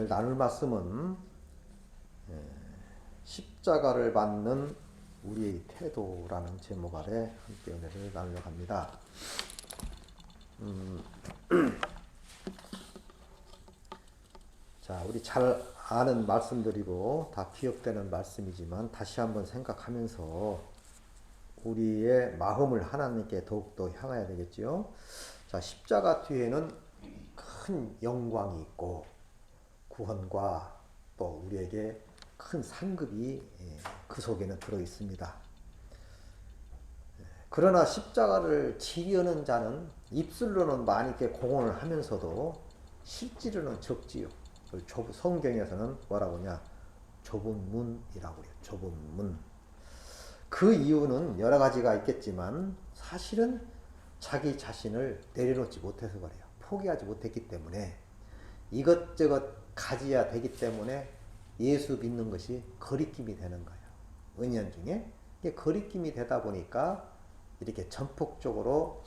오늘 나눌 말씀은 십자가를 받는 우리의 태도라는 제목 아래 함께 은혜를 나누려고 합니다. 자, 우리 잘 아는 말씀들이고 다 기억되는 말씀이지만 다시 한번 생각하면서 우리의 마음을 하나님께 더욱더 향해야 되겠죠. 자, 십자가 뒤에는 큰 영광이 있고 구원과 또 우리에게 큰 상급이 그 속에는 들어 있습니다. 그러나 십자가를 지려는 자는 입술로는 많이 이렇게 공언을 하면서도 실제로는 적지요. 성경에서는 뭐라고 하냐? 좁은 문이라고 해요. 좁은 문. 그 이유는 여러 가지가 있겠지만 사실은 자기 자신을 내려놓지 못해서 그래요. 포기하지 못했기 때문에 이것저것 가져야 되기 때문에 예수 믿는 것이 거리낌이 되는 거예요. 은연중에 이게 거리낌이 되다 보니까 이렇게 전폭적으로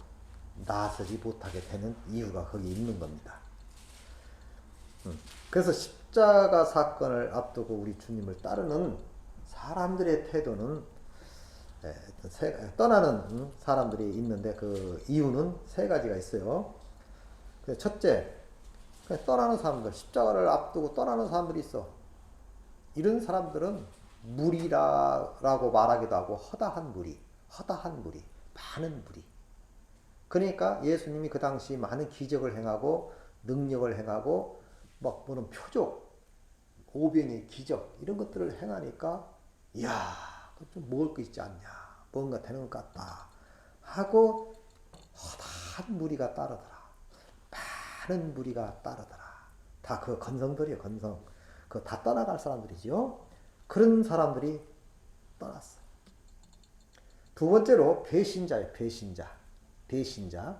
나서지 못하게 되는 이유가 거기 있는 겁니다. 그래서 십자가 사건을 앞두고 우리 주님을 따르는 사람들의 태도는 떠나는 사람들이 있는데 그 이유는 세 가지가 있어요. 첫째, 떠나는 사람들, 십자가를 앞두고 떠나는 사람들이 있어. 이런 사람들은 무리라고 말하기도 하고 허다한 무리, 많은 무리. 그러니까 예수님이 그 당시 많은 기적을 행하고 능력을 행하고 막 무슨 표적, 오병의 기적 이런 것들을 행하니까 이야, 좀 먹을 거 있지 않냐, 뭔가 되는 것 같다 하고 허다한 무리가 따르더라. 많은 무리가 따르더라. 다 그 건성들이에요, 건성. 그 다 떠나갈 사람들이죠. 그런 사람들이 떠났어. 두 번째로 배신자예요, 배신자.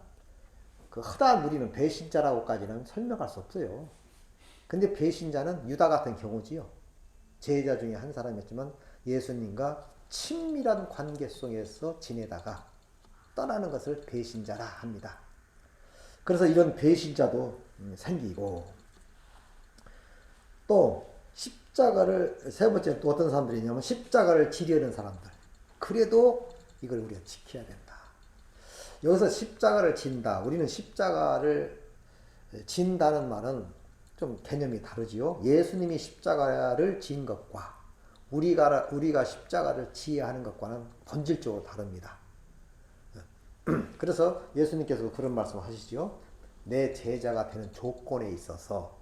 그 허다한 무리는 배신자라고까지는 설명할 수 없어요. 근데 배신자는 유다 같은 경우지요. 제자 중에 한 사람이었지만 예수님과 친밀한 관계 속에서 지내다가 떠나는 것을 배신자라 합니다. 그래서 이런 배신자도 생기고 또 십자가를 세 번째 또 어떤 사람들이 있냐면 십자가를 지려는 사람들. 그래도 이걸 우리가 지켜야 된다. 여기서 십자가를 진다. 우리는 십자가를 진다는 말은 좀 개념이 다르지요. 예수님이 십자가를 진 것과 우리가 십자가를 지어야 하는 것과는 본질적으로 다릅니다. 그래서 예수님께서 그런 말씀 하시죠. 내 제자가 되는 조건에 있어서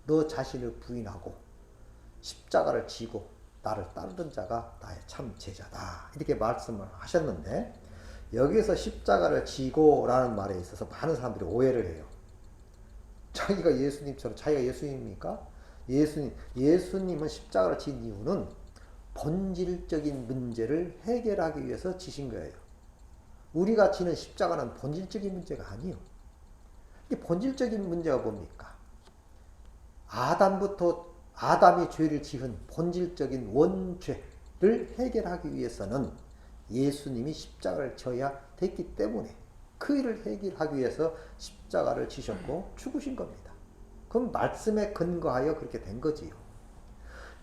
너 자신을 부인하고 십자가를 지고 나를 따르는 자가 나의 참 제자다. 이렇게 말씀을 하셨는데 여기서 십자가를 지고라는 말에 있어서 많은 사람들이 오해를 해요. 자기가 예수님처럼 자기가 예수님입니까? 예수님은 십자가를 진 이유는 본질적인 문제를 해결하기 위해서 지신 거예요. 우리가 지는 십자가는 본질적인 문제가 아니에요. 이 본질적인 문제가 뭡니까? 아담이 죄를 지은 본질적인 원죄를 해결하기 위해서는 예수님이 십자가를 져야 됐기 때문에 그 일을 해결하기 위해서 십자가를 지셨고 죽으신 겁니다. 그럼 말씀에 근거하여 그렇게 된 거지요.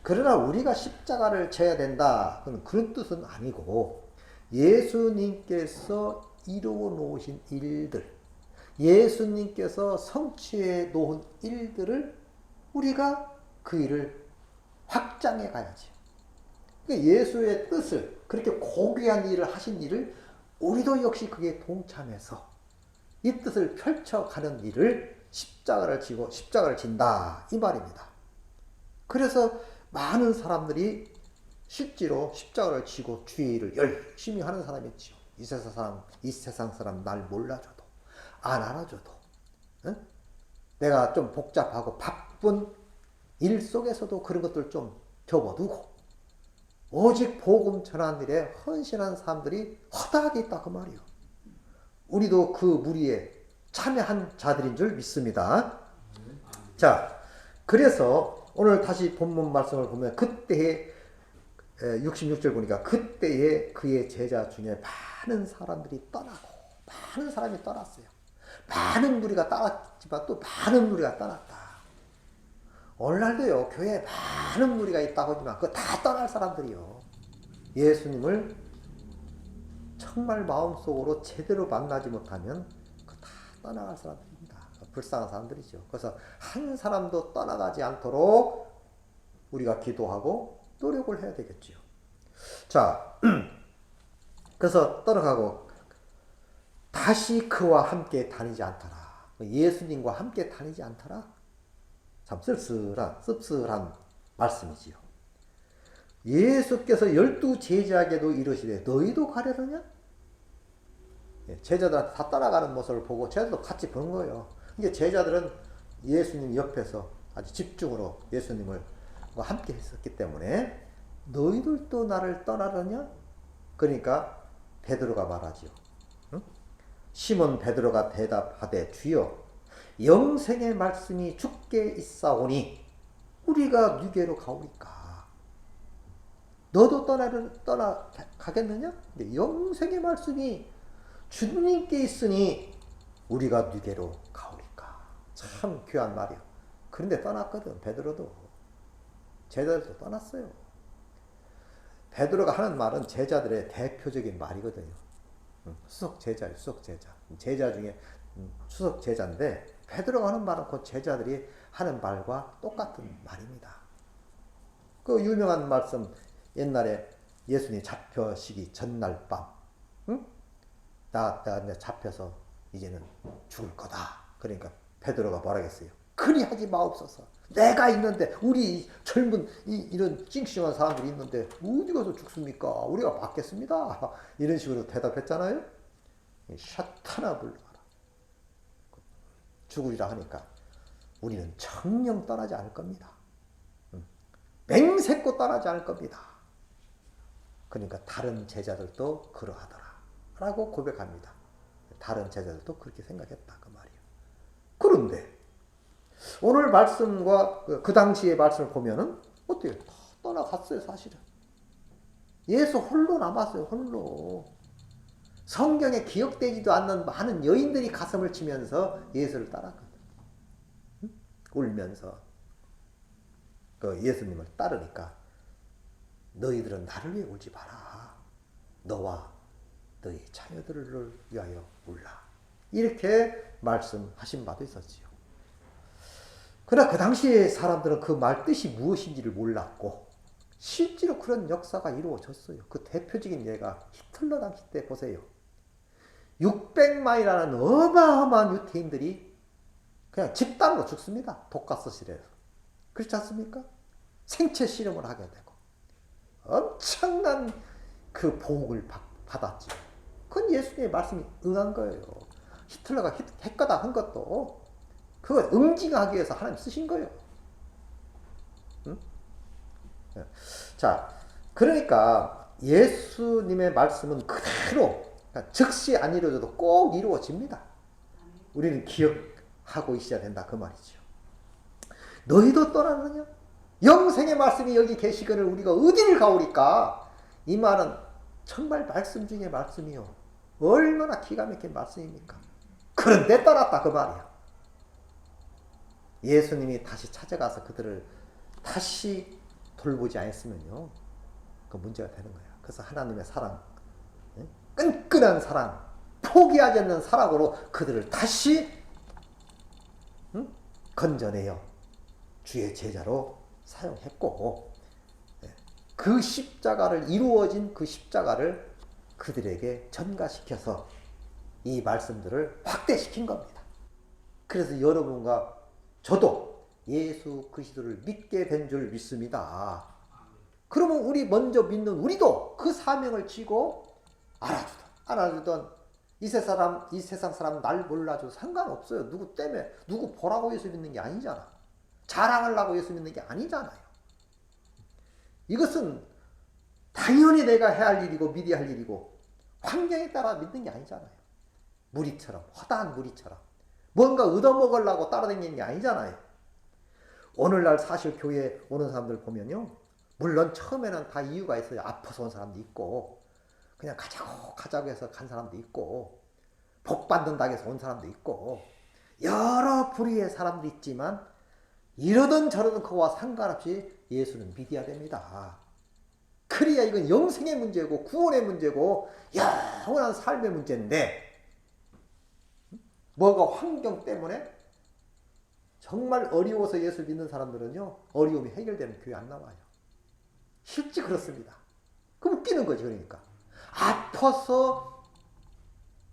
그러나 우리가 십자가를 져야 된다. 그런 뜻은 아니고 예수님께서 이루어 놓으신 일들, 예수님께서 성취해 놓은 일들을 우리가 그 일을 확장해 가야지. 그러니까 예수의 뜻을 그렇게 고귀한 일을 하신 일을 우리도 역시 그게 동참해서 이 뜻을 펼쳐가는 일을 십자가를 지고 십자가를 진다 이 말입니다. 그래서 많은 사람들이 실제로 십자가를 지고 주의 일을 열심히 하는 사람이 있죠. 이 세상 사람 날 몰라줘도 안 알아줘도 내가 좀 복잡하고 바쁜 일 속에서도 그런 것들 좀 접어두고 오직 복음 전하는 일에 헌신한 사람들이 허다하게 있다 그 말이요. 우리도 그 무리에 참여한 자들인 줄 믿습니다. 자, 그래서 오늘 다시 본문 말씀을 보면 그때의 66절 보니까 그때에 그의 제자 중에 많은 사람들이 떠나고 많은 사람이 떠났어요. 많은 무리가 떠났지만 또 많은 무리가 떠났다. 오늘날도요, 교회에 많은 무리가 있다고 하지만 그거 다 떠날 사람들이요. 예수님을 정말 마음속으로 제대로 만나지 못하면 그거 다 떠나갈 사람들입니다. 불쌍한 사람들이죠. 그래서 한 사람도 떠나가지 않도록 우리가 기도하고 노력을 해야 되겠지요. 자, 그래서 떠나가고 다시 그와 함께 다니지 않더라. 예수님과 함께 다니지 않더라. 참 씁쓸한 말씀이지요. 예수께서 12 제자에게도 이르시되 너희도 가려느냐? 제자들한테 다 따라가는 모습을 보고 제자들도 같이 보는 거예요. 이게 제자들은 예수님 옆에서 아주 집중으로 예수님을 함께 했었기 때문에 너희들도 나를 떠나려냐? 그러니까 베드로가 말하지요. 응? 시몬 베드로가 대답하되 주여 영생의 말씀이 주께 있사오니 우리가 누게로 가오리까? 너도 떠나가겠느냐? 영생의 말씀이 주님께 있으니 우리가 누게로 가오리까? 참 귀한 말이야. 그런데 떠났거든. 베드로도. 제자들도 떠났어요. 베드로가 하는 말은 제자들의 대표적인 말이거든요. 수석 제자. 제자 중에 수석 제자인데 베드로가 하는 말은 그 제자들이 하는 말과 똑같은 말입니다. 그 유명한 말씀, 옛날에 예수님 잡혀시기 전날 밤, 응? 내가 잡혀서 이제는 죽을 거다. 그러니까 베드로가 뭐라겠어요? 그리하지 마옵소서. 내가 있는데 우리 젊은 이런 싱싱한 사람들이 있는데 어디 가서 죽습니까? 우리가 받겠습니다. 이런 식으로 대답했잖아요. 샤타나 불러라. 죽으리라 하니까 우리는 정령 떠나지 않을 겁니다. 맹세코 떠나지 않을 겁니다. 그러니까 다른 제자들도 그러하더라 라고 고백합니다. 다른 제자들도 그렇게 생각했다 그 말이에요. 그런데 오늘 말씀과 그 당시의 말씀을 보면은 어때요? 다 떠나갔어요 사실은. 예수 홀로 남았어요. 홀로. 성경에 기억되지도 않는 많은 여인들이 가슴을 치면서 예수를 따랐거든. 울면서 그 예수님을 따르니까 너희들은 나를 위해 울지 마라. 너와 너희 자녀들을 위하여 울라. 이렇게 말씀하신 바도 있었지요. 그러나 그 당시의 사람들은 그 말 뜻이 무엇인지를 몰랐고 실제로 그런 역사가 이루어졌어요. 그 대표적인 예가 히틀러 당시 때 보세요. 600만이라는 어마어마한 유태인들이 그냥 집단으로 죽습니다. 독가스실에서. 그렇지 않습니까? 생체 실험을 하게 되고 엄청난 그 보복을 받았지. 그건 예수님의 말씀이 응한 거예요. 히틀러가 핵가다 한 것도 그걸 응징하기 위해서 하나님 쓰신 거예요. 응? 자, 그러니까 예수님의 말씀은 그대로 즉시 안 이루어져도 꼭 이루어집니다. 우리는 기억하고 있어야 된다 그 말이죠. 너희도 떠나느냐? 영생의 말씀이 여기 계시거늘 우리가 어디를 가오리까? 이 말은 정말 말씀 중에 말씀이요. 얼마나 기가 막힌 말씀입니까? 그런데 떠났다 그 말이야. 예수님이 다시 찾아가서 그들을 다시 돌보지 않았으면요. 그 문제가 되는 거야. 그래서 하나님의 사랑, 끈끈한 사랑, 포기하지 않는 사랑으로 그들을 다시 건져내어 주의 제자로 사용했고 그 십자가를 이루어진 그 십자가를 그들에게 전가시켜서 이 말씀들을 확대시킨 겁니다. 그래서 여러분과 저도 예수 그리스도를 믿게 된 줄 믿습니다. 그러면 우리 먼저 믿는 우리도 그 사명을 지고 알아주던 이 세상 사람 날 몰라줘도 상관없어요. 누구 때문에 누구 보라고 예수 믿는 게 아니잖아. 자랑하려고 예수 믿는 게 아니잖아요. 이것은 당연히 내가 해야 할 일이고 믿어야 할 일이고 환경에 따라 믿는 게 아니잖아요. 무리처럼, 허다한 무리처럼 뭔가 얻어먹으려고 따라다니는 게 아니잖아요. 오늘날 사실 교회에 오는 사람들 보면요. 물론 처음에는 다 이유가 있어요. 아파서 온 사람도 있고 그냥 가자고 해서 간 사람도 있고 복 받는다고 해서 온 사람도 있고 여러 부류의 사람도 있지만 이러든 저러든 그와 상관없이 예수는 믿어야 됩니다. 그래야 이건 영생의 문제고 구원의 문제고 영원한 삶의 문제인데 뭐가 환경 때문에 정말 어려워서 예수 믿는 사람들은요 어려움이 해결되면 교회 안 나와요. 실제 그렇습니다. 그럼 웃기는 거지. 그러니까 아파서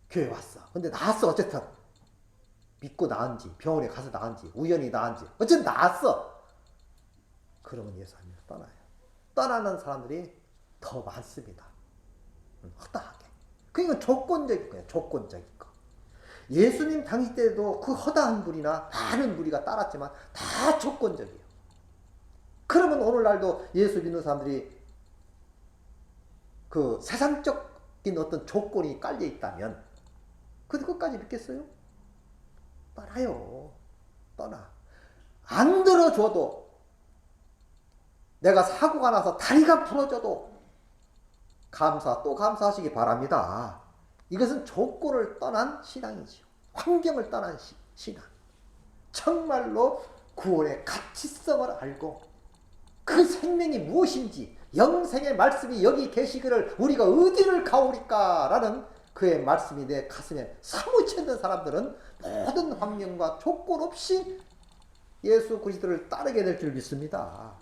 교회 왔어. 근데 나았어. 어쨌든 믿고 나은지 병원에 가서 나은지 우연히 나은지 어쨌든 나았어. 그러면 예수 안 믿어 떠나요. 떠나는 사람들이 더 많습니다. 허다하게. 그러니까 조건적인 거예요. 조건적인 거. 예수님 당시 때도 그 허다한 무리나 많은 무리가 따랐지만 다 조건적이에요. 그러면 오늘날도 예수 믿는 사람들이 그 세상적인 어떤 조건이 깔려 있다면 근데 끝까지 믿겠어요? 떠나요. 떠나. 안 들어줘도 내가 사고가 나서 다리가 부러져도 또 감사하시기 바랍니다. 이것은 조건을 떠난 신앙이지요. 환경을 떠난 신앙. 정말로 구원의 가치성을 알고 그 생명이 무엇인지 영생의 말씀이 여기 계시기를 우리가 어디를 가오리까 라는 그의 말씀이 내 가슴에 사무쳐 있는 사람들은 모든 환경과 조건 없이 예수 그리스도를 따르게 될 줄 믿습니다.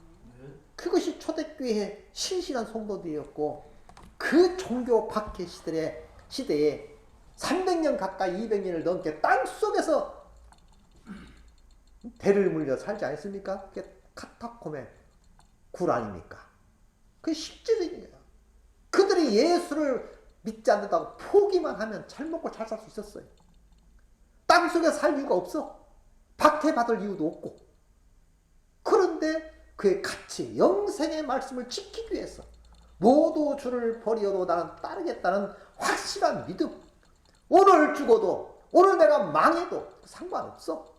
그것이 초대교회의 신실한 성도들이었고 그 종교 박해 시대에 300년 가까이 200년을 넘게 땅속에서 배를 물려 살지 않습니까? 그게 카타콤의 굴 아닙니까? 그게 실제적인 거예요. 그들이 예수를 믿지 않는다고 포기만 하면 잘 먹고 잘 살 수 있었어요. 땅속에 살 이유가 없어. 박해받을 이유도 없고. 그런데 그의 가치, 영생의 말씀을 지키기 위해서 모두 주를 버리어도 나는 따르겠다는 확실한 믿음. 오늘 죽어도 오늘 내가 망해도 상관없어.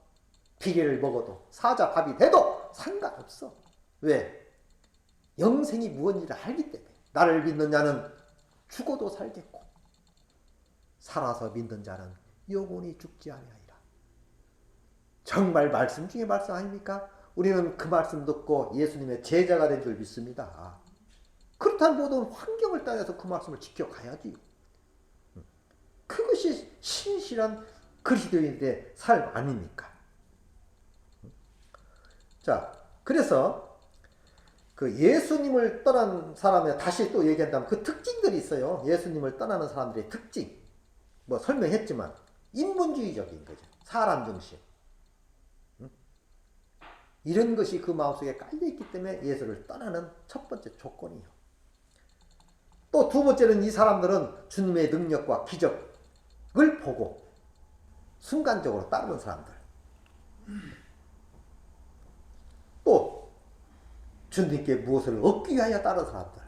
비계를 먹어도 사자밥이 돼도 상관없어. 왜? 영생이 무엇인지를 알기 때문에. 나를 믿는 자는 죽어도 살겠고 살아서 믿는 자는 영원히 죽지 아니하리라. 정말 말씀 중에 말씀 아닙니까? 우리는 그 말씀 듣고 예수님의 제자가 된 줄 믿습니다. 그렇다면 모든 환경을 따라서 그 말씀을 지켜가야지. 그것이 신실한 그리스도인의 삶 아닙니까? 자, 그래서 그 예수님을 떠난 사람의 다시 또 얘기한다면 그 특징들이 있어요. 예수님을 떠나는 사람들의 특징. 뭐 설명했지만 인본주의적인 거죠. 사람 중심. 이런 것이 그 마음속에 깔려있기 때문에 예수를 떠나는 첫 번째 조건이에요. 또 두 번째는 이 사람들은 주님의 능력과 기적을 보고 순간적으로 따르는 사람들. 또 주님께 무엇을 얻기 위하여 따르는 사람들.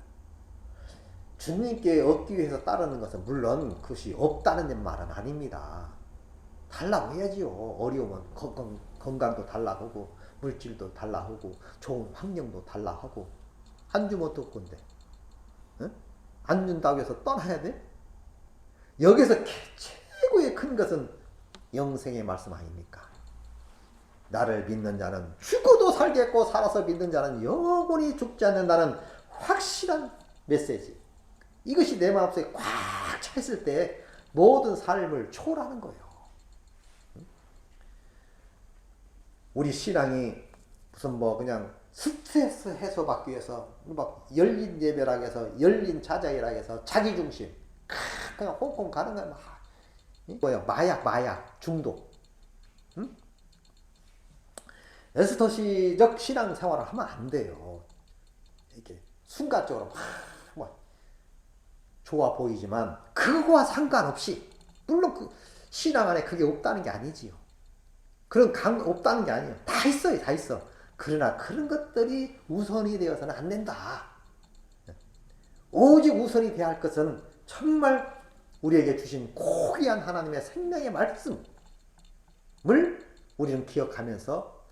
주님께 얻기 위해서 따르는 것은 물론 그것이 없다는 말은 아닙니다. 달라고 해야지요. 어려우면 건강도 달라하고 물질도 달라하고 좋은 환경도 달라하고 안 주면 어떨 건데? 응? 안 준다고 해서 떠나야 돼? 여기서 최고의 큰 것은 영생의 말씀 아닙니까? 나를 믿는 자는 죽어도 살겠고 살아서 믿는 자는 영원히 죽지 않는다는 확실한 메시지. 이것이 내 마음속에 꽉 차 있을 때 모든 삶을 초월하는 거예요. 우리 신앙이 무슨 뭐 그냥 스트레스 해소받기 위해서 막 열린 예배라 해서 열린 자자이라 해서 자기 중심 그냥 홍콩 가는 거야. 뭐야 마약 중독. 응? 에스터시적 신앙생활을 하면 안 돼요. 이렇게 순간적으로 막 좋아 보이지만 그거와 상관없이 물론 그 신앙 안에 그게 없다는 게 아니지요. 그런 없다는 게 아니에요. 다 있어요. 다 있어. 그러나 그런 것들이 우선이 되어서는 안 된다. 오직 우선이 되어야 할 것은 정말 우리에게 주신 고귀한 하나님의 생명의 말씀을 우리는 기억하면서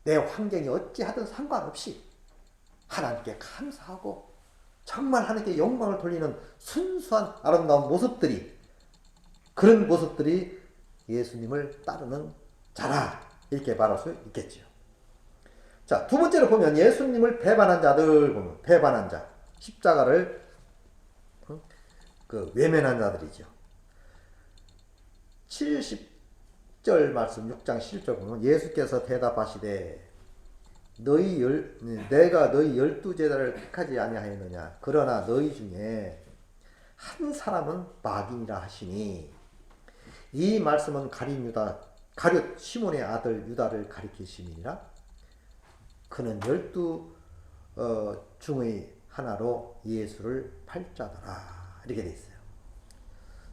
내 환경이 어찌하든 상관없이 하나님께 감사하고 정말 하나님께 영광을 돌리는 순수한 아름다운 모습들이 그런 모습들이 예수님을 따르는 자라 이렇게 말할 수 있겠죠. 자, 두 번째로 보면 예수님을 배반한 자들 보면 배반한 자, 십자가를 외면한 자들이죠. 70절 말씀 6장 10절 보면 예수께서 대답하시되 내가 너희 12제자를 택하지 아니하였느냐. 그러나 너희 중에 한 사람은 마귀니라 하시니, 이 말씀은 가룟 시몬의 아들 유다를 가리키심이니라. 그는 12 중의 하나로 예수를 팔자더라. 이렇게 돼 있어요.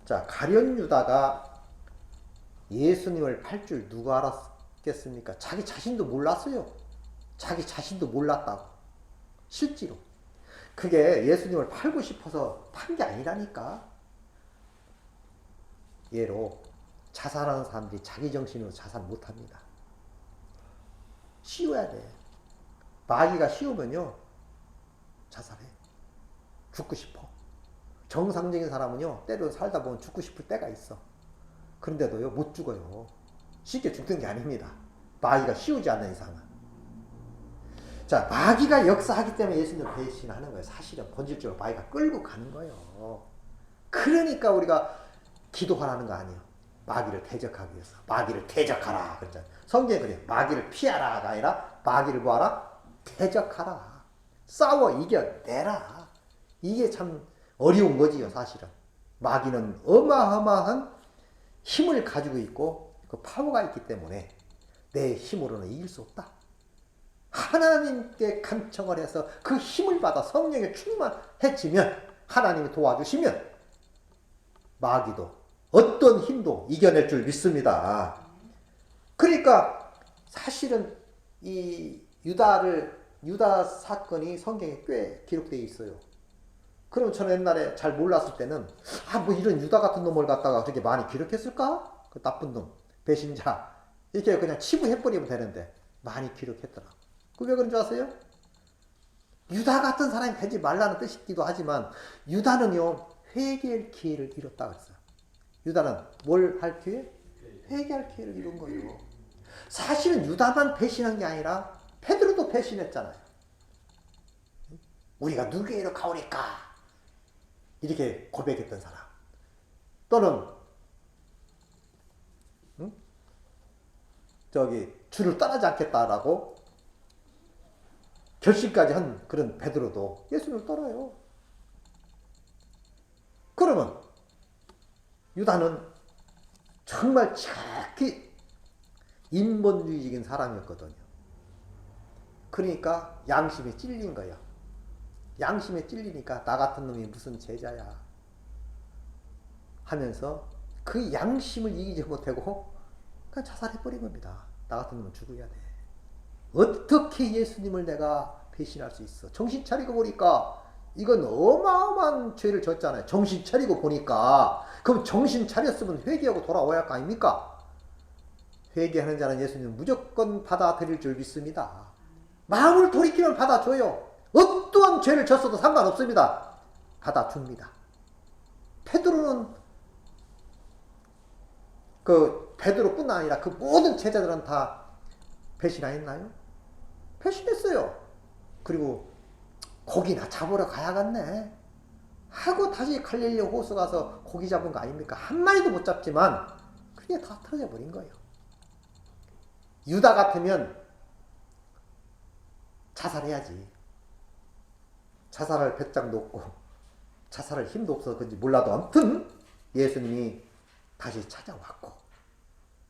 자, 가룟 유다가 예수님을 팔 줄 누가 알았겠습니까? 자기 자신도 몰랐어요. 자기 자신도 몰랐다고. 실제로. 그게 예수님을 팔고 싶어서 판 게 아니라니까. 예로 자살하는 사람들이 자기 정신으로 자살 못합니다. 쉬어야 돼. 마귀가 쉬우면요 자살해. 죽고 싶어. 정상적인 사람은요 때로 살다 보면 죽고 싶을 때가 있어. 그런데도요 못 죽어요. 쉽게 죽는 게 아닙니다. 마귀가 쉬우지 않는 이상은. 자, 마귀가 역사하기 때문에 예수님을 배신하는 거예요. 사실은 본질적으로 마귀가 끌고 가는 거예요. 그러니까 우리가 기도하라는 거 아니에요. 마귀를 대적하기 위해서. 마귀를 대적하라 그랬잖아요. 성경에 그래요. 마귀를 피하라가 아니라 마귀를 뭐하라? 대적하라. 싸워 이겨내라. 이게 참 어려운 거지요, 사실은. 마귀는 어마어마한 힘을 가지고 있고 그 파워가 있기 때문에 내 힘으로는 이길 수 없다. 하나님께 간청을 해서 그 힘을 받아 성령에 충만해지면, 하나님이 도와주시면 마귀도 어떤 힘도 이겨낼 줄 믿습니다. 그러니까 사실은 이 유다 사건이 성경에 꽤 기록되어 있어요. 그럼 저는 옛날에 잘 몰랐을 때는 뭐 이런 유다 같은 놈을 갖다가 그렇게 많이 기록했을까? 그 나쁜 놈, 배신자 이렇게 그냥 치부해버리면 되는데 많이 기록했더라. 그 왜 그런 줄 아세요? 유다 같은 사람이 되지 말라는 뜻이기도 하지만 유다는요 회개할 기회를 잃었다 그랬어요. 유다는 뭘 할 기회? 회개할 기회를 잃은 거예요. 사실은 유다만 배신한 게 아니라 베드로도 배신했잖아요. 우리가 누구에게로 가오리까? 이렇게 고백했던 사람. 또는 주를 떠나지 않겠다라고 결심까지 한 그런 베드로도 예수님을 떠나요. 그러면 유다는 정말 지극히 인본주의적인 사람이었거든요. 그러니까 양심에 찔린 거예요. 양심에 찔리니까 나 같은 놈이 무슨 제자야 하면서 그 양심을 이기지 못하고 그냥 자살해버린 겁니다. 나 같은 놈은 죽어야 돼. 어떻게 예수님을 내가 배신할 수 있어? 정신 차리고 보니까 이건 어마어마한 죄를 졌잖아요. 정신 차리고 보니까. 그럼 정신 차렸으면 회개하고 돌아와야 할 거 아닙니까? 회개하는 자는 예수님 무조건 받아들일 줄 믿습니다. 마음을 돌이키면 받아줘요. 어떠한 죄를 졌어도 상관없습니다. 받아줍니다. 베드로는 베드로뿐 아니라 그 모든 제자들은 다 배신하였나요? 배신했어요. 그리고 고기나 잡으러 가야겠네 하고 다시 갈릴리 호수 가서 고기 잡은 거 아닙니까? 한 마리도 못 잡지만 그게 다 터져 버린 거예요. 유다 같으면 자살해야지. 자살할 배짱도 없고 자살할 힘도 없어서 그런지 몰라도 아무튼 예수님이 다시 찾아왔고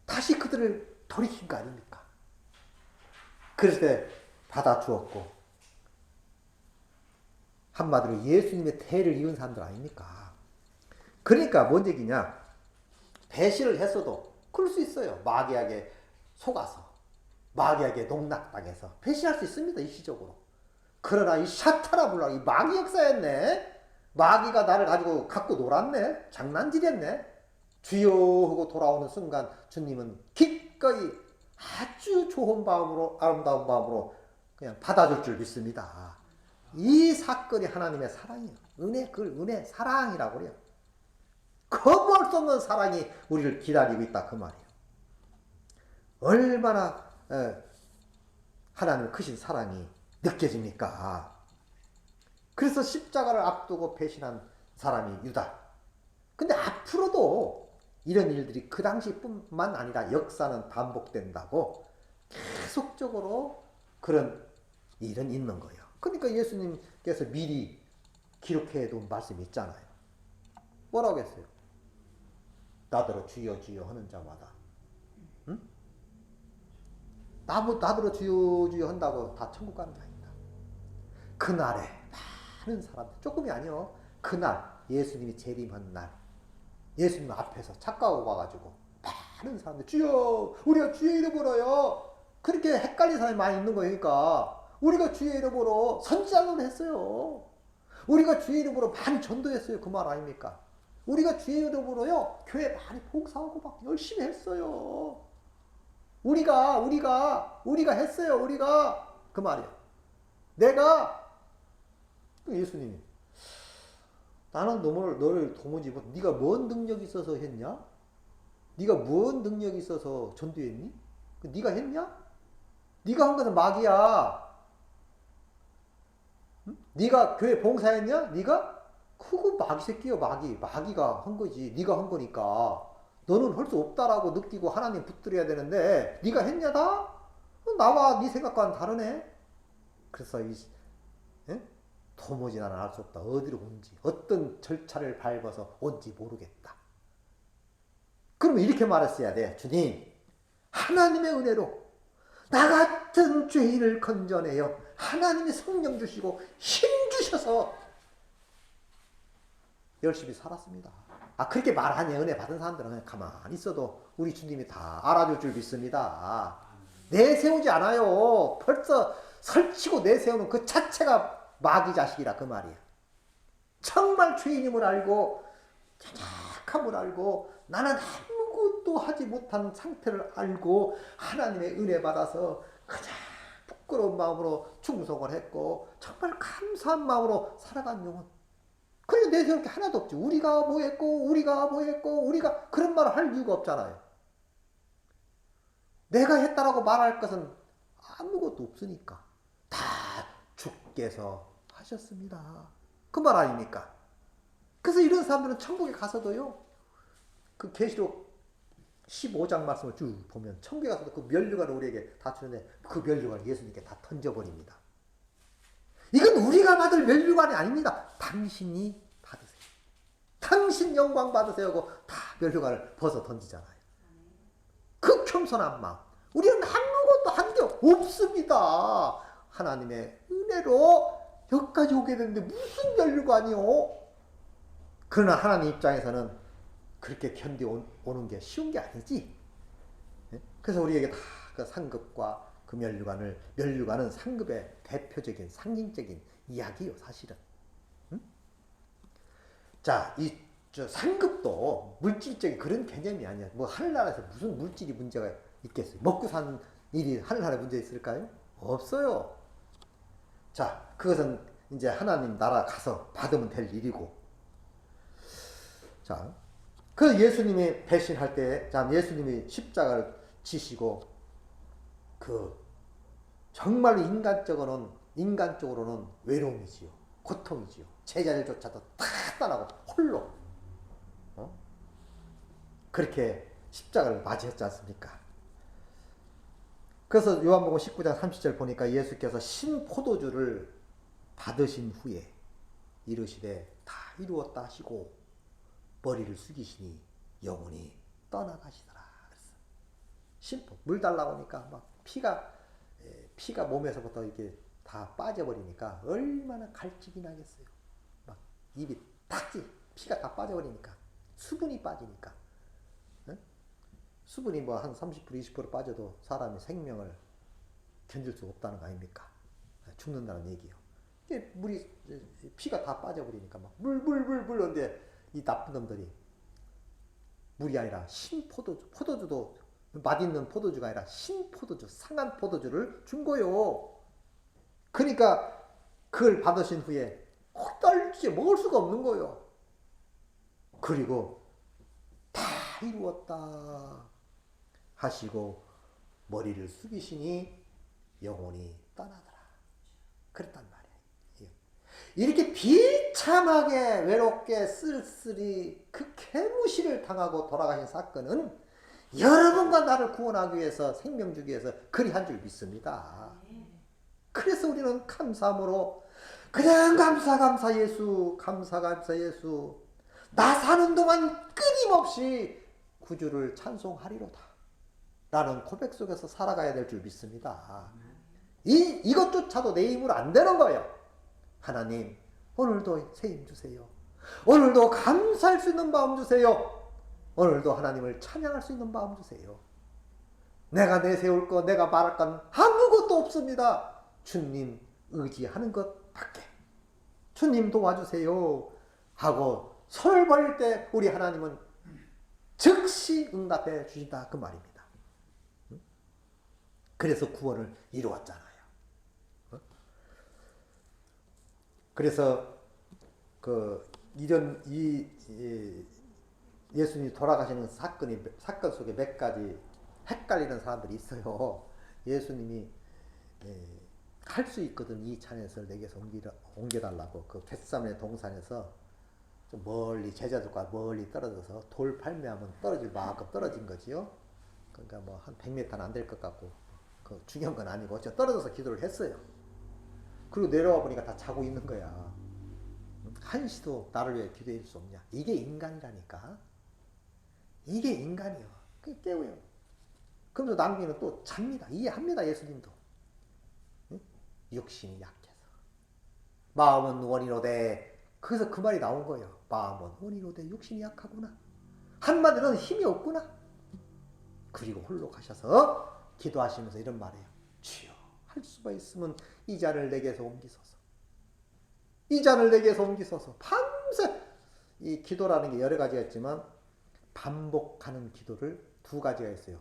다시 그들을 돌이킨 거 아닙니까? 그럴 때 받아주었고 한마디로 예수님의 태를 이은 사람들 아닙니까? 그러니까 뭔 얘기냐? 배신을 했어도 그럴 수 있어요. 마귀에게 속아서 마귀에게 농락당해서 배신할 수 있습니다. 일시적으로. 그러나 이 샤타라블라 이 마귀 역사였네. 마귀가 나를 가지고 갖고 놀았네. 장난질했네. 주여 하고 돌아오는 순간 주님은 기꺼이 아주 좋은 마음으로 아름다운 마음으로 그냥 받아줄 줄 믿습니다. 이 사건이 하나님의 사랑이에요. 은혜 사랑이라고 그래요. 거부할 수 없는 사랑이 우리를 기다리고 있다 그 말이에요. 얼마나 하나님의 크신 사랑이 느껴집니까? 그래서 십자가를 앞두고 배신한 사람이 유다. 근데 앞으로도 이런 일들이 그 당시뿐만 아니라 역사는 반복된다고 계속적으로 그런 일은 있는 거예요. 그러니까 예수님께서 미리 기록해 둔 말씀이 있잖아요. 뭐라고 했어요? 나더러 주여 주여 하는 자마다, 응? 나더러 주여 주여 한다고 다 천국 가는 게 아니다. 그날에 많은 사람들, 조금이 아니요, 그날 예수님이 재림한 날, 예수님 앞에서 착각하고 와가지고 많은 사람들 주여 우리가 주의 이름으로요, 그렇게 헷갈린 사람이 많이 있는 거니까 우리가 주의 이름으로 선지자를 했어요. 우리가 주의 이름으로 많이 전도했어요. 그 말 아닙니까? 우리가 주의 이름으로요 교회 많이 봉사하고 막 열심히 했어요. 우리가 했어요. 우리가 그 말이에요. 내가 예수님이 나는 너를 도무지 네가 뭔 능력이 있어서 했냐? 네가 뭔 능력이 있어서 전도했니? 네가 했냐? 네가 한 것은 마귀야. 응? 네가 교회 봉사했냐? 네가? 그거 마귀 새끼야. 마귀가 한 거지. 네가 한 거니까 너는 할 수 없다라고 느끼고 하나님 붙들어야 되는데 네가 했냐 다? 나와 네 생각과는 다르네. 그래서 도무지 나는 알 수 없다. 어디로 온지, 어떤 절차를 밟아서 온지 모르겠다. 그러면 이렇게 말했어야 돼. 주님, 하나님의 은혜로 나 같은 죄인을 건져내요. 하나님이 성령 주시고 힘 주셔서 열심히 살았습니다. 그렇게 말하니 은혜 받은 사람들은 그냥 가만히 있어도 우리 주님이 다 알아줄 줄 믿습니다. 내세우지 않아요. 벌써 설치고 내세우는 그 자체가 마귀 자식이라 그 말이야. 정말 죄인임을 알고 연약함을 알고 나는 아무것도 하지 못한 상태를 알고 하나님의 은혜 받아서 그냥 부끄러운 마음으로 충성을 했고 정말 감사한 마음으로 살아간 영혼. 그래서 내세울 게 하나도 없지. 우리가 뭐 했고 우리가 그런 말을 할 이유가 없잖아요. 내가 했다라고 말할 것은 아무것도 없으니까 다 주께서 하셨습니다. 그 말 아닙니까? 그래서 이런 사람들은 천국에 가서도요, 그 계시록 15장 말씀을 쭉 보면 천국에 가서도 그 면류관을 우리에게 다 주는데 그 면류관을 예수님께 다 던져버립니다. 이건 우리가 받을 면류관이 아닙니다. 당신이 받으세요. 당신 영광 받으세요 하고 다 면류관을 벗어 던지잖아요. 그 겸손한 마음. 우리는 아무것도 한 게 없습니다. 하나님의 은혜로 여기까지 오게 되는데 무슨 면류관이요? 그러나 하나님 입장에서는 그렇게 견디오는 게 쉬운 게 아니지. 그래서 우리에게 다 그 상급과 그 면류관은 상급의 대표적인 상징적인 이야기요, 사실은. 응? 자, 상급도 물질적인 그런 개념이 아니야. 뭐 하늘나라에서 무슨 물질이 문제가 있겠어요? 먹고 사는 일이 하늘나라에 문제 있을까요? 없어요. 자, 그것은 이제 하나님 나라 가서 받으면 될 일이고. 자, 그 예수님이 배신할 때, 자, 예수님이 십자가를 지시고, 정말로 인간적으로는 외로움이지요. 고통이지요. 제자들조차도 다 떠나고 홀로, 그렇게 십자가를 맞이했지 않습니까? 그래서 요한복음 19장 30절 보니까 예수께서 신포도주를 받으신 후에 이르시되 다 이루었다 하시고 머리를 숙이시니 영혼이 떠나가시더라. 그랬어. 물 달라고 하니까 막 피가 몸에서부터 이렇게 다 빠져버리니까 얼마나 갈증이 나겠어요. 막 입이 탁지, 피가 다 빠져버리니까 수분이 빠지니까. 응? 수분이 뭐 한 30% 20% 빠져도 사람이 생명을 견딜 수 없다는 거 아닙니까? 죽는다는 얘기요. 피가 다 빠져버리니까 막 물는데 이 나쁜 놈들이 물이 아니라 포도주도 맛있는 포도주가 아니라 신포도주, 상한 포도주를 준 거요. 그러니까 그걸 받으신 후에 떨지 먹을 수가 없는 거요. 그리고 다 이루었다 하시고 머리를 숙이시니 영혼이 떠나더라. 그랬단 말이에요. 이렇게 비참하게 외롭게 쓸쓸히 그 개무시를 당하고 돌아가신 사건은 여러분과 나를 구원하기 위해서 생명 주기 위해서 그리한 줄 믿습니다. 그래서 우리는 감사함으로 그냥 감사 예수 감사 예수 나 사는 동안 끊임없이 구주를 찬송하리로다 라는 고백 속에서 살아가야 될 줄 믿습니다. 이것조차도 내 힘으로 안 되는 거예요. 하나님 오늘도 새 힘 주세요. 오늘도 감사할 수 있는 마음 주세요. 오늘도 하나님을 찬양할 수 있는 마음 주세요. 내가 내세울 것 내가 말할 건 아무것도 없습니다. 주님 의지하는 것밖에. 주님 도와주세요 하고 손을 벌릴 때 우리 하나님은 즉시 응답해 주신다 그 말입니다. 그래서 구원을 이루었잖아요. 그래서 예수님이 돌아가시는 사건 속에 몇 가지 헷갈리는 사람들이 있어요. 예수님이 할 수 있거든 이 찬에서 내게서 옮겨달라고 그 겟세마네 동산에서 좀 멀리 제자들과 멀리 떨어져서 돌 발매하면 떨어질 만큼 떨어진 거지요. 그러니까 뭐 한 100m는 안 될 것 같고 그 중요한 건 아니고 저 떨어져서 기도를 했어요. 그리고 내려와 보니까 다 자고 있는 거야. 한시도 나를 위해 기도해 줄 수 없냐. 이게 인간이라니까. 이게 인간이요. 그게 깨워요. 그러면서 남기는 또 잡니다. 이해합니다. 예수님도. 육신이 약해서. 마음은 원이로되. 그래서 그 말이 나온 거예요. 마음은 원이로되 육신이 약하구나. 한마디로는 힘이 없구나. 그리고 홀로 가셔서 기도하시면서 이런 말이에요. 주여 할 수가 있으면 이 잔을 내게서 옮기소서. 이 잔을 내게서 옮기소서. 밤새 이 기도라는 게 여러 가지가 있지만 반복하는 기도를 두 가지가 있어요.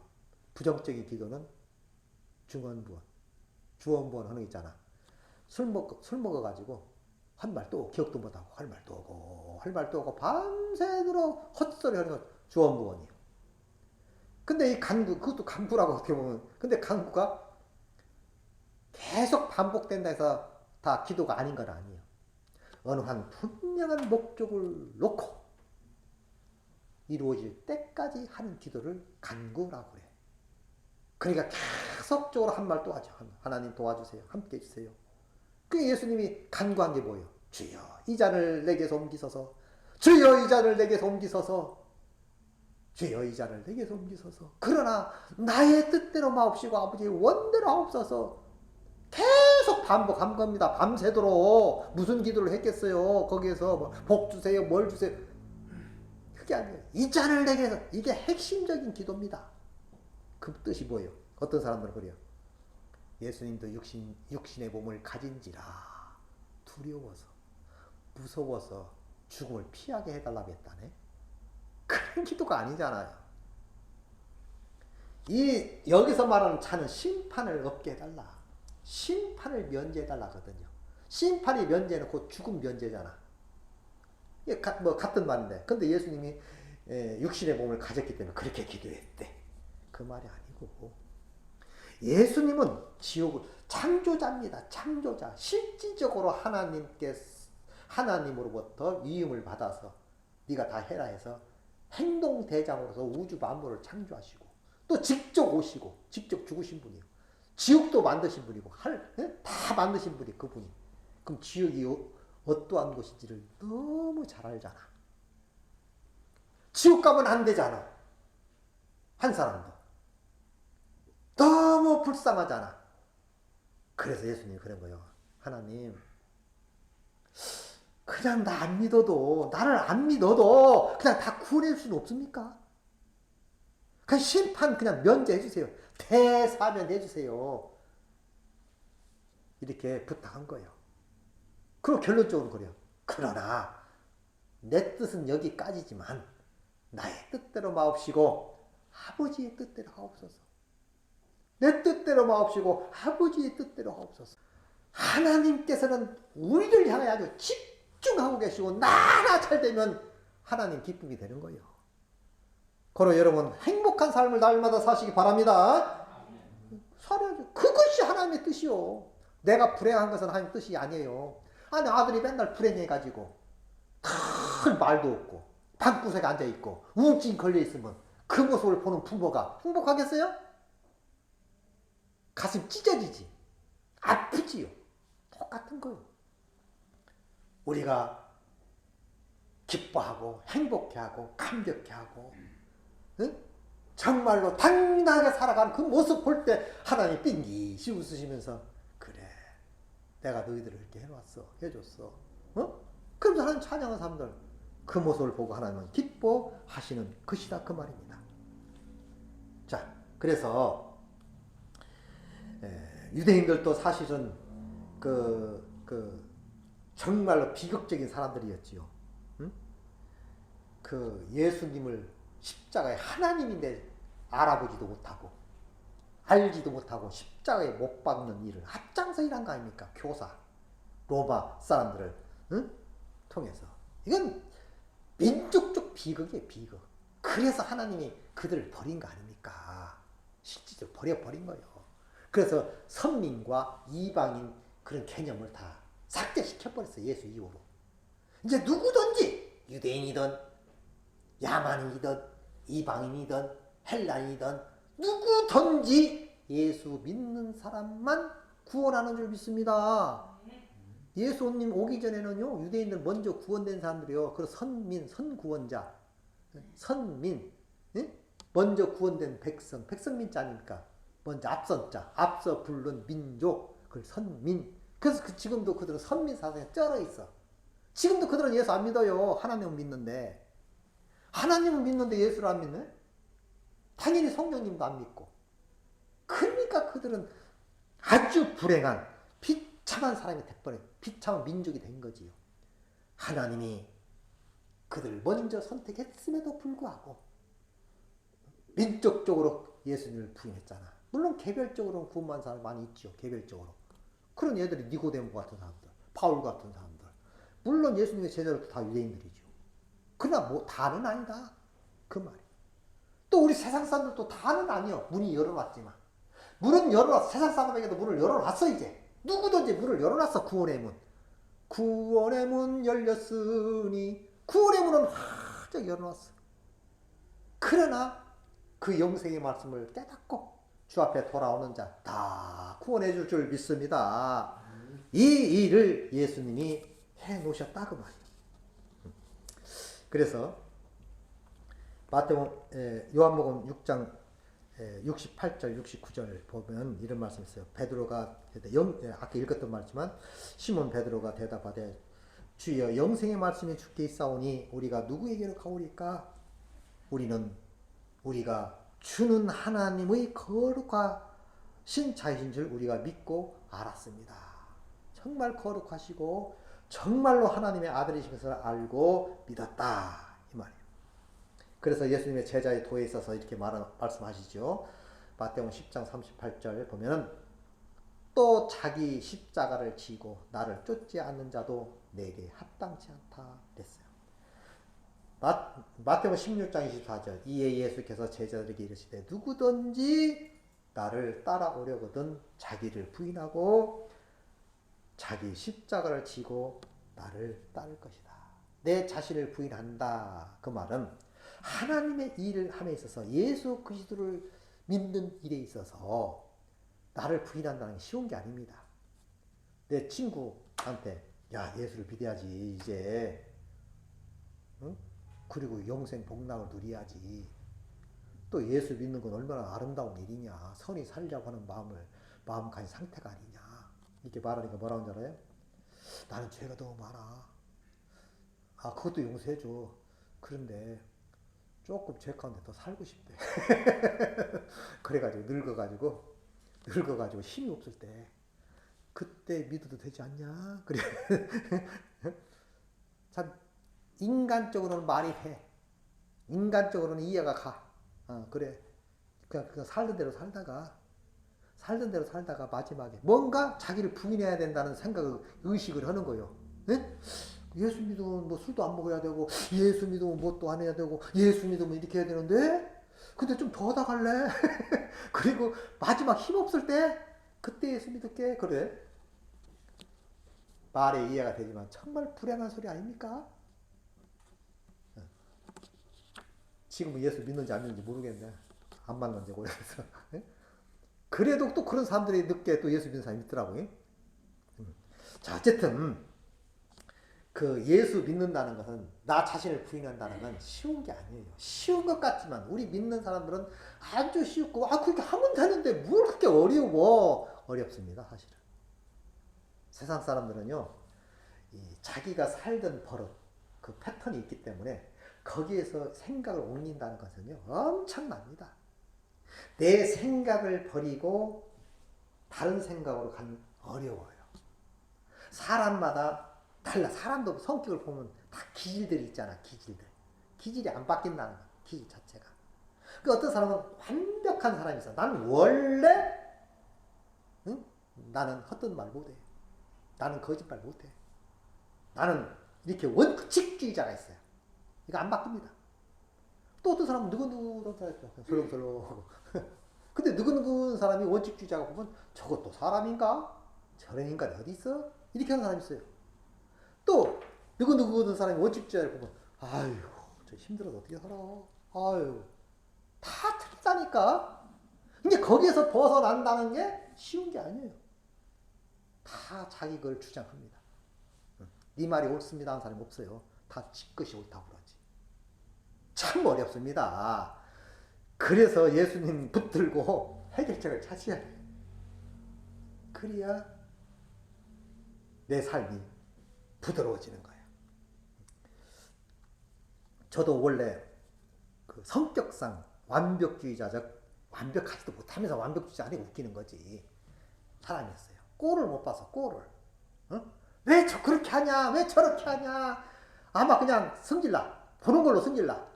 부정적인 기도는 중언부언, 주언부언 하는 거 있잖아. 술 먹어가지고 한 말 또 기억도 못하고 할 말 또 오고 밤새도록 헛소리 하는 건 주언부언이에요. 근데 이 간구, 그것도 간구라고 어떻게 보면. 근데 간구가 계속 반복된다 해서 다 기도가 아닌 건 아니에요. 어느 한 분명한 목적을 놓고 이루어질 때까지 하는 기도를 간구라고 그래. 그러니까 계속적으로 한 말 또 하죠. 하나님 도와주세요. 함께 해주세요. 그 예수님이 간구한 게 뭐예요? 주여 이 잔을 내게서 옮기소서. 주여 이 잔을 내게서 옮기소서. 주여 이 잔을 내게서 옮기소서. 그러나 나의 뜻대로 마옵시고 아버지의 원대로 하옵소서. 계속 반복한 겁니다. 밤새도록 무슨 기도를 했겠어요. 거기에서 뭐 복 주세요. 뭘 주세요. 그게 아니에요. 이 잔을 내게서. 이게 핵심적인 기도입니다. 그 뜻이 뭐예요? 어떤 사람들은 그래요. 예수님도 육신의 몸을 가진지라 두려워서 무서워서 죽음을 피하게 해달라고 했다네. 그런 기도가 아니잖아요. 여기서 말하는 자는 심판을 없게 해달라. 심판을 면제해달라거든요. 심판이 면제는 곧 죽음 면제잖아. 이게 같은 말인데. 근데 예수님이 육신의 몸을 가졌기 때문에 그렇게 기도했대. 그 말이 아니고. 예수님은 지옥을 창조자입니다. 창조자. 실질적으로 하나님으로부터 위임을 받아서 네가 다 해라 해서 행동대장으로서 우주 만물을 창조하시고 또 직접 오시고 직접 죽으신 분이에요. 지옥도 만드신 분이고 다 만드신 분이 그분이. 그럼 지옥이 어떠한 곳인지를 너무 잘 알잖아. 지옥 가면 안 되잖아. 한 사람도. 너무 불쌍하잖아. 그래서 예수님이 그런 거예요. 하나님 그냥 나 안 믿어도 나를 안 믿어도 그냥 다 구원해 줄 수는 없습니까? 그냥 심판 그냥 면제해 주세요. 대사면해 주세요. 이렇게 부탁한 거예요. 그리고 결론적으로 그래요. 그러나 내 뜻은 여기까지지만 나의 뜻대로 마옵시고 아버지의 뜻대로 하옵소서. 내 뜻대로 마옵시고 아버지의 뜻대로 하옵소서. 하나님께서는 우리를 향해 아주 집중하고 계시고 나나 잘 되면 하나님 기쁨이 되는 거예요. 그러 여러분 행복한 삶을 날마다 사시기 바랍니다. 살아야죠. 그것이 하나님의 뜻이요. 내가 불행한 것은 하나님의 뜻이 아니에요. 아니 아들이 맨날 불행해가지고 큰 말도 없고 방구석에 앉아있고 우울증 걸려있으면 그 모습을 보는 부모가 행복하겠어요? 가슴 찢어지지. 아프지요. 똑같은 거예요. 우리가 기뻐하고 행복해하고 감격해하고 응? 정말로 당당하게 살아가는 그 모습 볼 때 하나님이 빙기시 웃으시면서 그래 내가 너희들을 이렇게 해놨어 해줬어 그러면서 하나님 찬양하는 사람들 그 모습을 보고 하나님은 기뻐하시는 것이다 그 말입니다. 자 그래서 유대인들도 사실은 정말로 비극적인 사람들이었지요. 응? 그 예수님을 십자가에 하나님인데 알아보지도 못하고 알지도 못하고 십자가에 못 박는 일을 앞장서 일한 거 아닙니까? 교사 로마 사람들을 응? 통해서 이건 민족적 비극이에요. 비극. 그래서 하나님이 그들을 버린 거 아닙니까? 실질적으로 버려버린 거예요. 그래서 선민과 이방인 그런 개념을 다 삭제시켜버렸어요. 예수 이후로. 이제 누구든지 유대인이든 야만인이든 이방인이든 헬라인이든 누구든지 예수 믿는 사람만 구원하는 줄 믿습니다. 예수님 오기 전에는요 유대인들 먼저 구원된 사람들이요 그 선민 선구원자 선민 먼저 구원된 백성 민자 아닙니까? 먼저 앞선자 앞서 부른 민족 그 선민. 그래서 지금도 그들은 선민 사상에 쩔어 있어. 지금도 그들은 예수 안 믿어요. 하나님은 믿는데. 하나님은 믿는데 예수를 안 믿네? 당연히 성령님도 안 믿고. 그러니까 그들은 아주 불행한 비참한 사람이 돼버린 비참한 민족이 된 거지요. 하나님이 그들을 먼저 선택했음에도 불구하고 민족적으로 예수님을 부인했잖아. 물론 개별적으로는 구원받은 사람이 많이 있죠. 개별적으로. 그런 얘들이 니고데모 같은 사람들, 바울 같은 사람들. 물론 예수님의 제자들도 다 유대인들이죠. 그러나 뭐 다는 아니다. 그 말이에요. 또 우리 세상 사람들도 다는 아니요. 문이 열어놨지만. 문은 열어놨어. 세상 사람에게도 문을 열어놨어 이제. 누구든지 문을 열어놨어. 구원의 문. 구원의 문 열렸으니 구원의 문은 활짝 열어놨어. 그러나 그 영생의 말씀을 깨닫고 주 앞에 돌아오는 자 다 구원해 줄 믿습니다. 이 일을 예수님이 해 놓으셨다 그 말이에요. 그래서 요한복음 6장 68절 69절 보면 이런 말씀이 있어요. 베드로가 아까 읽었던 말이지만 시몬 베드로가 대답하되 주여 영생의 말씀이 주께 있사오니 우리가 누구에게로 가오리까? 우리가 주는 하나님의 거룩하신 자이신 줄 우리가 믿고 알았습니다. 정말 거룩하시고 정말로 하나님의 아들이신 것을 알고 믿었다 이 말이에요. 그래서 예수님의 제자의 도에 있어서 이렇게 말씀하시죠. 마태복음 10장 38절 보면은 또 자기 십자가를 지고 나를 쫓지 않는 자도 내게 합당치 않다 그랬어요. 마태복음 16장 24절 이에 예수께서 제자들에게 이르시되 누구든지 나를 따라오려거든 자기를 부인하고 자기 십자가를 지고 나를 따를 것이다. 내 자신을 부인한다. 그 말은 하나님의 일을 함에 있어서 예수 그리스도를 믿는 일에 있어서 나를 부인한다는 게 쉬운 게 아닙니다. 내 친구한테 야 예수를 믿어야지 이제 응? 그리고 영생 복락을 누려야지. 또 예수 믿는 건 얼마나 아름다운 일이냐. 선이 살려고 하는 마음가진 상태가 아니냐. 이렇게 말하니까 뭐라고 하는 줄 알아요? 나는 죄가 너무 많아. 아 그것도 용서해줘. 그런데 조금 죄 가운데 더 살고 싶대. 그래가지고 늙어가지고 힘이 없을 때 그때 믿어도 되지 않냐? 그래. 참 인간적으로는 말이 해. 인간적으로는 이해가 가. 그래. 그냥 살던 대로 살다가 마지막에 뭔가 자기를 부인해야 된다는 생각을 의식을 하는 거예요. 네? 예수 믿으면 뭐 술도 안 먹어야 되고 예수 믿으면 뭣도 안 해야 되고 예수 믿으면 이렇게 해야 되는데 근데 좀 더 나갈래? 그리고 마지막 힘없을 때 그때 예수 믿을게. 그래. 말에 이해가 되지만 정말 불행한 소리 아닙니까? 지금은 예수 믿는지 안 믿는지 모르겠네. 안 만난 지 오래돼서. 그래도 또 그런 사람들이 늦게 또 예수 믿는 사람이 있더라고요. 자, 어쨌든 그 예수 믿는다는 것은, 나 자신을 부인한다는 건 쉬운 게 아니에요. 쉬운 것 같지만 우리 믿는 사람들은 아주 쉽고, 그렇게 하면 되는데 뭘 그렇게 어려워. 어렵습니다, 사실은. 세상 사람들은요, 자기가 살던 버릇, 그 패턴이 있기 때문에 거기에서 생각을 옮긴다는 것은요, 엄청납니다. 내 생각을 버리고 다른 생각으로 가면 어려워요. 사람마다 달라. 사람도 성격을 보면 다 기질들이 있잖아, 기질들. 기질이 안 바뀐다는 거야, 기질 자체가. 그 어떤 사람은 완벽한 사람이 있어. 나는 원래, 응? 나는 헛된 말 못해. 나는 거짓말 못해. 나는 이렇게 원칙주의자가 있어요. 이거 안 바뀝니다. 또 어떤 사람은 누구누구 설렁설렁하고. 근데 누구누구 사람이 원칙주의자가 보면 저것도 사람인가? 저런 인간이 어디 있어? 이렇게 하는 사람이 있어요. 또 누구누구 사람이 원칙주의자를 보면 아유, 저 힘들어서 어떻게 살아? 아유, 다 틀리다니까. 근데 거기에서 벗어난다는 게 쉬운 게 아니에요. 다 자기 걸 주장합니다. 네 말이 옳습니다 하는 사람이 없어요. 다 지 것이 옳다고 그러지. 참 어렵습니다. 그래서 예수님 붙들고 해결책을 찾아야 돼. 그래야 내 삶이 부드러워지는 거예요. 저도 원래 그 성격상 완벽하지도 못하면서 완벽주의자 아니고 웃기는 거지. 사람이었어요. 꼴을 못 봐서 꼴을. 왜 그렇게 하냐? 왜 저렇게 하냐? 아마 그냥 성질나. 보는 걸로 성질나.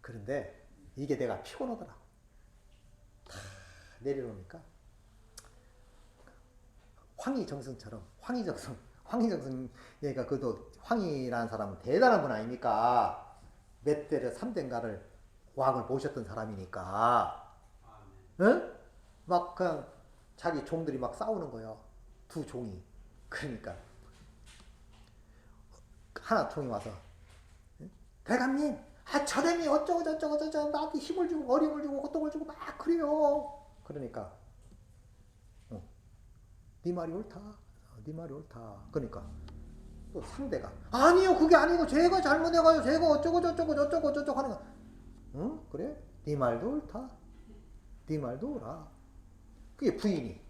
그런데 이게 내가 피곤하더라고. 다 내려놓으니까 황희정승처럼, 황희정승 얘가 그도 황희라는 사람은 대단한 분 아닙니까? 몇 대를 3대인가를 왕을 모셨던 사람이니까. 응? 막 그냥 자기 종들이 막 싸우는 거예요. 두 종이. 그러니까 하나 총이 와서 대감님, 저놈이 어쩌고 저쩌고 나한테 힘을 주고 어려움을 주고 고통을 주고 막 그래요. 그러니까 네 말이 옳다. 네 말이 옳다. 그러니까 또 상대가 아니요, 그게 아니고 제가 잘못해가지고 제가 어쩌고 저쩌고 하는 거. 응? 그래? 네 말도 옳다. 네 말도 옳아. 그게 부인이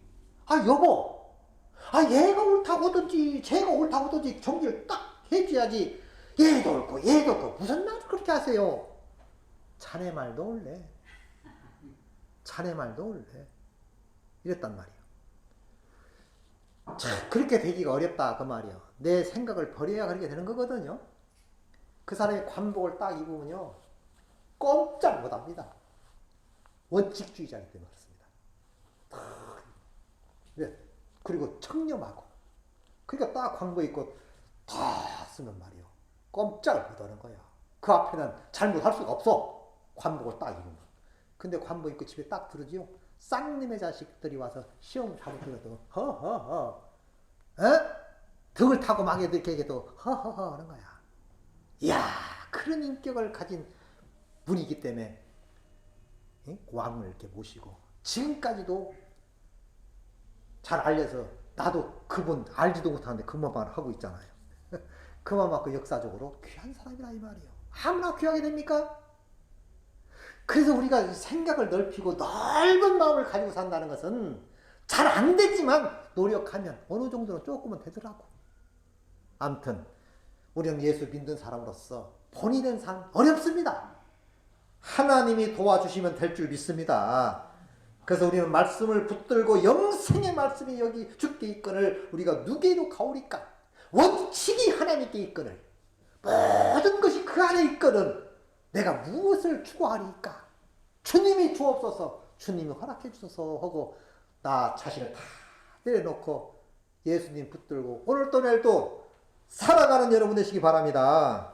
여보, 얘가 옳다고 하든지 제가 옳다고 하든지 정리를 딱 해줘야지. 얘도 옳고 얘도 옳고 무슨 말을 그렇게 하세요. 자네 말도 옳네. 자네 말도 옳네. 이랬단 말이에요. 자, 그렇게 되기가 어렵다 그 말이에요. 내 생각을 버려야 그렇게 되는 거거든요. 그 사람이 관복을 딱 입으면요 꼼짝 못합니다. 원칙주의자이기 때문에 그렇습니다. 네. 그리고 청렴하고, 그러니까 딱 관복 입고 다 쓰면 말이요 꼼짝을 못하는 거야. 그 앞에는 잘못할 수가 없어. 관복을 딱 입으면. 근데 관복 입고 집에 딱 들어지요. 쌍님의 자식들이 와서 시험 잘못 들어도 허허허, 등을 타고 막 이렇게 해도 허허허 하는 거야. 이야, 그런 인격을 가진 분이기 때문에 왕을 이렇게 모시고 지금까지도 잘 알려서 나도 그분 알지도 못하는데 그만만 하고 있잖아요. 그만큼 역사적으로 귀한 사람이라 이 말이에요. 아무나 귀하게 됩니까? 그래서 우리가 생각을 넓히고 넓은 마음을 가지고 산다는 것은 잘 안 되지만 노력하면 어느 정도는 조금은 되더라고. 아무튼 우리는 예수 믿는 사람으로서 본인의 삶 어렵습니다. 하나님이 도와주시면 될 줄 믿습니다. 그래서 우리는 말씀을 붙들고 영생의 말씀이 여기 주께 있거늘 우리가 누게로 가오리까. 원칙이 하나님께 있거늘 모든 것이 그 안에 있거든 내가 무엇을 추구하리까. 주님이 주옵소서, 주님이 허락해 주소서 하고 나 자신을 다 내려놓고 예수님 붙들고 오늘 또 내일도 살아가는 여러분 되시기 바랍니다.